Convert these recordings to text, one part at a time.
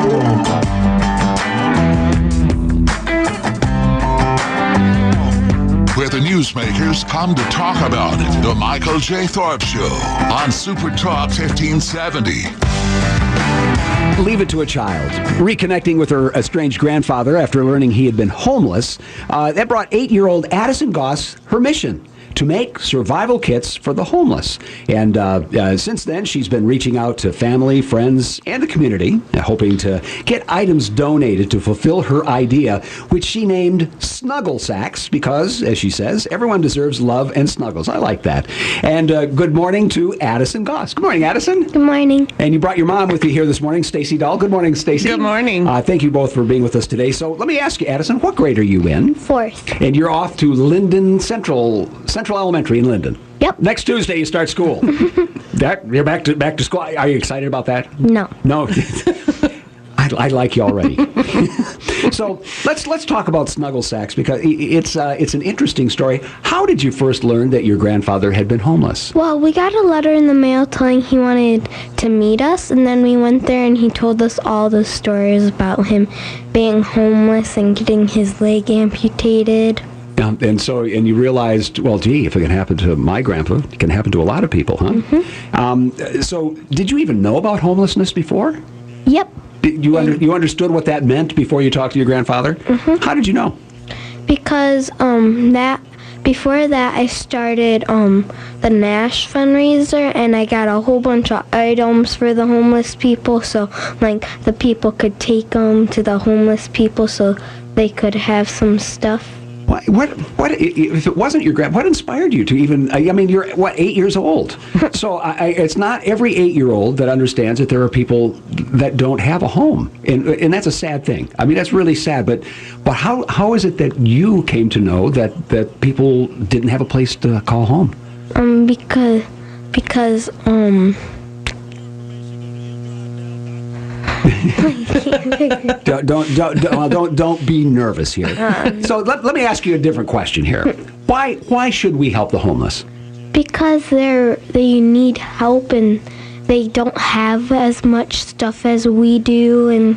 Where the newsmakers come to talk about it. The Michael J. Thorpe Show on Supertalk 1570. Leave it to a child. Reconnecting with her estranged grandfather after learning he had been homeless, that brought 8-year-old Addison Goss her mission: to make survival kits for the homeless. And since then, she's been reaching out to family, friends, and the community, hoping to get items donated to fulfill her idea, which she named Snuggle Sacks, because, as she says, everyone deserves love and snuggles. I like that. And good morning to Addison Goss. Good morning, Addison. Good morning. And you brought your mom with you here this morning, Stacy Dahl. Good morning, Stacy. Good morning. Thank you both for being with us today. So let me ask you, Addison, what grade are you in? 4th. And you're off to Linden Central Elementary in Linden. Yep. Next Tuesday you start school. You're back to school. Are you excited about that? No. No. I like you already. So let's talk about Snuggle Sacks, because it's an interesting story. How did you first learn that your grandfather had been homeless? Well, we got a letter in the mail telling he wanted to meet us, and then we went there and he told us all the stories about him being homeless and getting his leg amputated. And you realized, well, gee, if it can happen to my grandpa, it can happen to a lot of people, huh? Mm-hmm. So did you even know about homelessness before? Yep. You understood what that meant before you talked to your grandfather? Mm-hmm. How did you know? Because before that I started the Nash fundraiser, and I got a whole bunch of items for the homeless people, so like the people could take them to the homeless people so they could have some stuff. What if it wasn't your what inspired you to even, I mean, you're, 8 years old? So it's not every 8-year-old that understands that there are people that don't have a home. And that's a sad thing. I mean, that's really sad. But how is it that you came to know that people didn't have a place to call home? Because Don't be nervous here. So let me ask you a different question here. Why should we help the homeless? Because they need help, and they don't have as much stuff as we do, and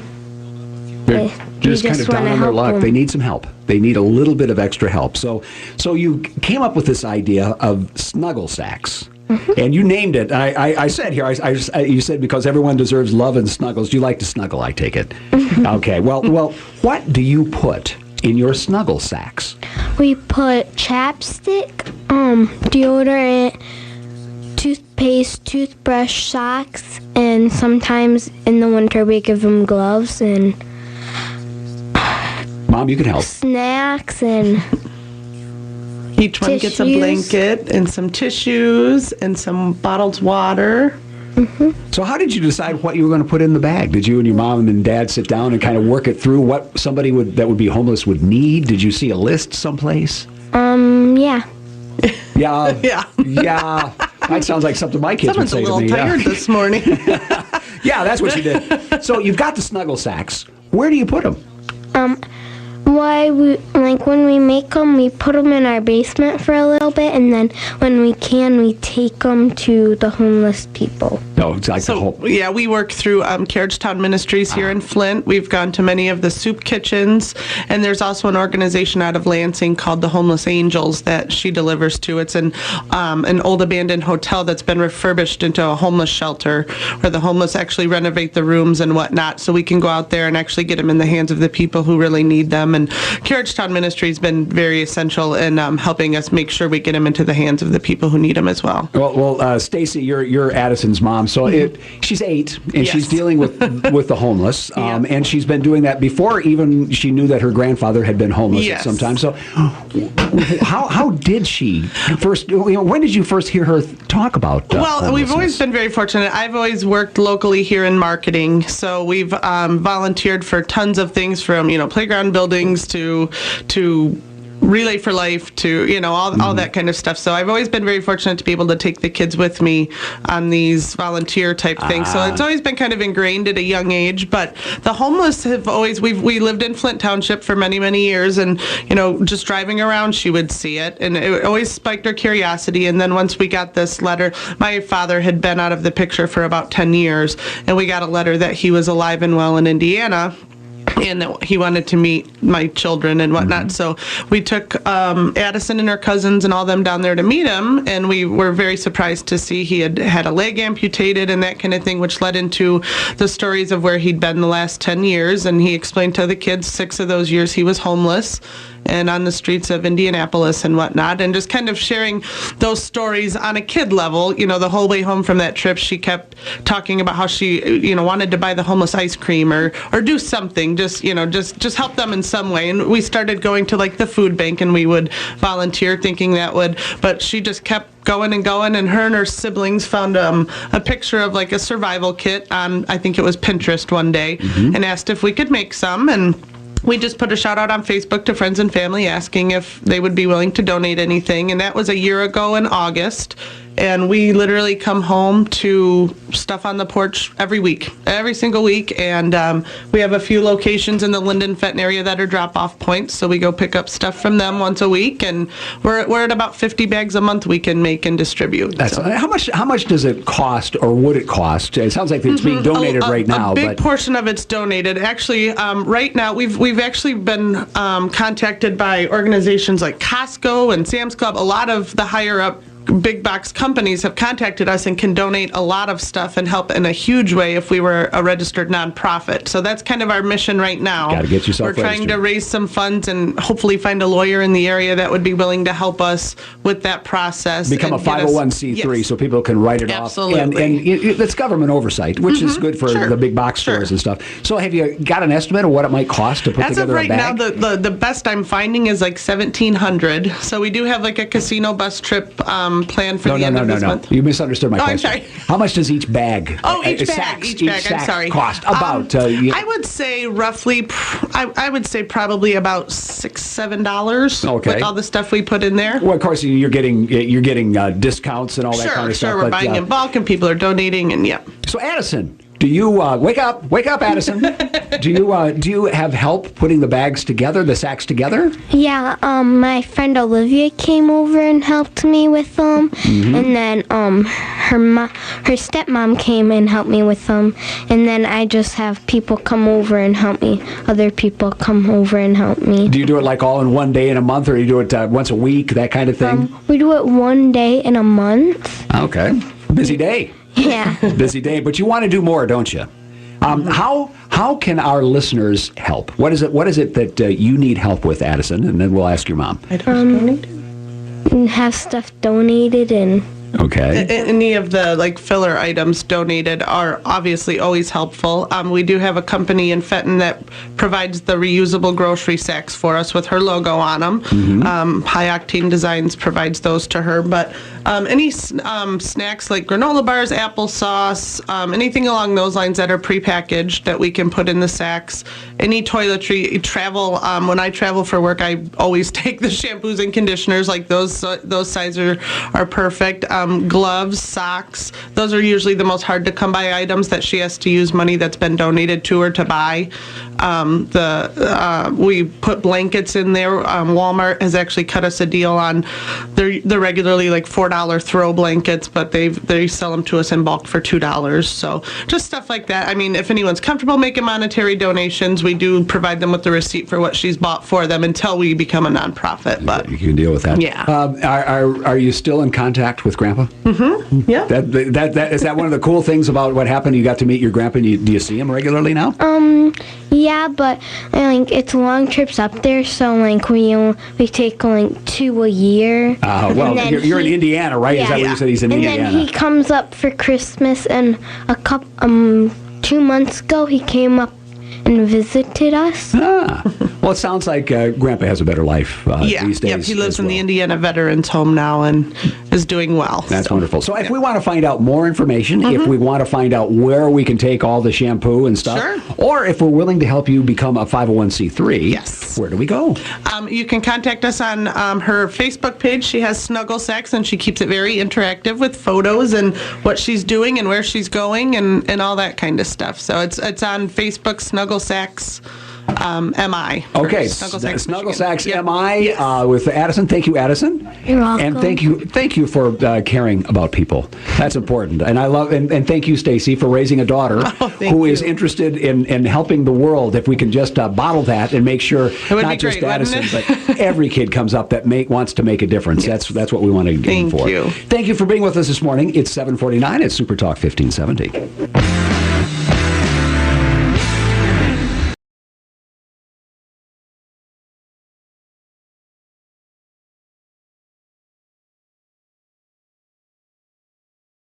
they're just kind of down on their luck. They need some help. They need a little bit of extra help. So you came up with this idea of Snuggle Sacks. Mm-hmm. And you named it. I said here, you said because everyone deserves love and snuggles. You like to snuggle, I take it. Mm-hmm. Okay. Well, what do you put in your Snuggle Sacks? We put chapstick, deodorant, toothpaste, toothbrush, socks, and sometimes in the winter we give them gloves and Mom, you can help. Snacks and each one tissues. Gets a blanket and some tissues and some bottled water. Mm-hmm. So how did you decide what you were going to put in the bag? Did you and your mom and dad sit down and kind of work it through what somebody that would be homeless would need? Did you see a list someplace? Yeah. Yeah. Yeah. Yeah. That sounds like something my kids would say to me. Someone's a little tired this morning. Yeah, that's what she did. So you've got the Snuggle Sacks. Where do you put them? When we make them, we put them in our basement for a little bit, and then when we take them to the homeless people. No, it's like yeah, we work through Carriage Town Ministries here in Flint. We've gone to many of the soup kitchens, and there's also an organization out of Lansing called the Homeless Angels that she delivers to. It's an old abandoned hotel that's been refurbished into a homeless shelter where the homeless actually renovate the rooms and whatnot, so we can go out there and actually get them in the hands of the people who really need them. And Carriage Town Ministry has been very essential in helping us make sure we get them into the hands of the people who need them as well. Well, Stacy, you're Addison's mom, so she's 8, and she's dealing with the homeless, and she's been doing that before even she knew that her grandfather had been homeless at some time. So, how did she first? When did you first hear her talk about? Well, we've always been very fortunate. I've always worked locally here in marketing, so we've volunteered for tons of things from playground buildings to Relay for Life to, all that kind of stuff. So I've always been very fortunate to be able to take the kids with me on these volunteer type things. So it's always been kind of ingrained at a young age. But the homeless have always, we lived in Flint Township for many, many years. And, just driving around, she would see it. And it always spiked her curiosity. And then once we got this letter, my father had been out of the picture for about 10 years. And we got a letter that he was alive and well in Indiana, and that he wanted to meet my children and whatnot. So we took Addison and her cousins and all them down there to meet him, and we were very surprised to see he had had a leg amputated and that kind of thing, which led into the stories of where he'd been the last 10 years. And he explained to the kids 6 of those years he was homeless and on the streets of Indianapolis and whatnot, and just kind of sharing those stories on a kid level. The whole way home from that trip, she kept talking about how she, wanted to buy the homeless ice cream or do something, just help them in some way. And we started going to like the food bank, and we would volunteer thinking that would, but she just kept going and going, and her siblings found a picture of like a survival kit on, I think it was Pinterest one day, and asked if we could make some. And we just put a shout out on Facebook to friends and family asking if they would be willing to donate anything. And that was a year ago in August. And we literally come home to stuff on the porch every single week. And we have a few locations in the Linden-Fenton area that are drop-off points. So we go pick up stuff from them once a week. And we're at about 50 bags a month we can make and distribute. How much does it cost, or would it cost? It sounds like it's being donated right now. A big portion of it's donated. Actually, right now we've actually been contacted by organizations like Costco and Sam's Club. A lot of the higher up big box companies have contacted us and can donate a lot of stuff and help in a huge way if we were a registered nonprofit. So that's kind of our mission right now. Got to get yourself We're trying to raise some funds and hopefully find a lawyer in the area that would be willing to help us with that process. Become a 501c3 so people can write it off. And it's government oversight, which is good for the big box stores and stuff. So have you got an estimate of what it might cost to put together a bag? As of right now, the best I'm finding is like $1,700. So we do have like a casino bus trip planned for the end of this month. You misunderstood my question. I'm sorry. How much does each bag? Each bag. I'm sorry. Cost about? I would say roughly. I would say probably about $6-7. Okay. With all the stuff we put in there. Well, of course you're getting discounts and all that kind of stuff. Sure, we're buying in bulk and people are donating, and yeah. So Addison, do you wake up, Addison? do you have help putting the bags together, the sacks together? Yeah, my friend Olivia came over and helped me with them, and then her stepmom came and helped me with them, and then I just have people come over and help me. Other people come over and help me. Do you do it like all in one day in a month, or do you do it once a week, that kind of thing? We do it one day in a month. Okay, busy day. Yeah. Busy day, but you want to do more, don't you? How can our listeners help? What is it that you need help with, Addison? And then we'll ask your mom. Have stuff donated and... Okay. Any of the filler items donated are obviously always helpful. We do have a company in Fenton that provides the reusable grocery sacks for us with her logo on them. High Octane Designs provides those to her. But any snacks like granola bars, applesauce, anything along those lines that are prepackaged that we can put in the sacks. Any toiletry, travel. When I travel for work, I always take the shampoos and conditioners. Like those size are perfect. Gloves, socks, those are usually the most hard to come by items that she has to use money that's been donated to her to buy. We put blankets in there. Walmart has actually cut us a deal on they're regularly $4 throw blankets, but they sell them to us in bulk for $2. So just stuff like that. I mean, if anyone's comfortable making monetary donations, we do provide them with the receipt for what she's bought for them until we become a nonprofit. But you can deal with that. Yeah. Are you still in contact with Grandpa? Yeah. Is that one of the cool things about what happened? You got to meet your grandpa. Do you see him regularly now? Yeah, but it's long trips up there, so we take 2 a year. Well, you're in Indiana, right? Yeah. Is that what you said? He's in Indiana. And then he comes up for Christmas, and 2 months ago he came up and visited us. Well, it sounds like Grandpa has a better life these days. Yep, he lives as in the well. Indiana Veterans Home now and is doing well. That's wonderful. So if we want to find out more information, if we want to find out where we can take all the shampoo and stuff, Sure. or if we're willing to help you become a 501c3, Yes. where do we go? You can contact us on her Facebook page. She has Snuggle Sacks, and she keeps it very interactive with photos and what she's doing and where she's going and all that kind of stuff. So it's on Facebook, Snuggle Sacks. MI. Okay, Snuggle Sacks Yep. MI Yes. with Addison. Thank you, Addison. You're welcome. And thank you for caring about people. That's important. And I love and thank you, Stacy, for raising a daughter thank who is you. interested in helping the world. If we can just bottle that and make sure would not be just great, wouldn't Addison, it? but every kid comes up that wants to make a difference. That's what we want to aim Thank for. you. Thank you for being with us this morning. It's 7:49 at Super Talk 1570.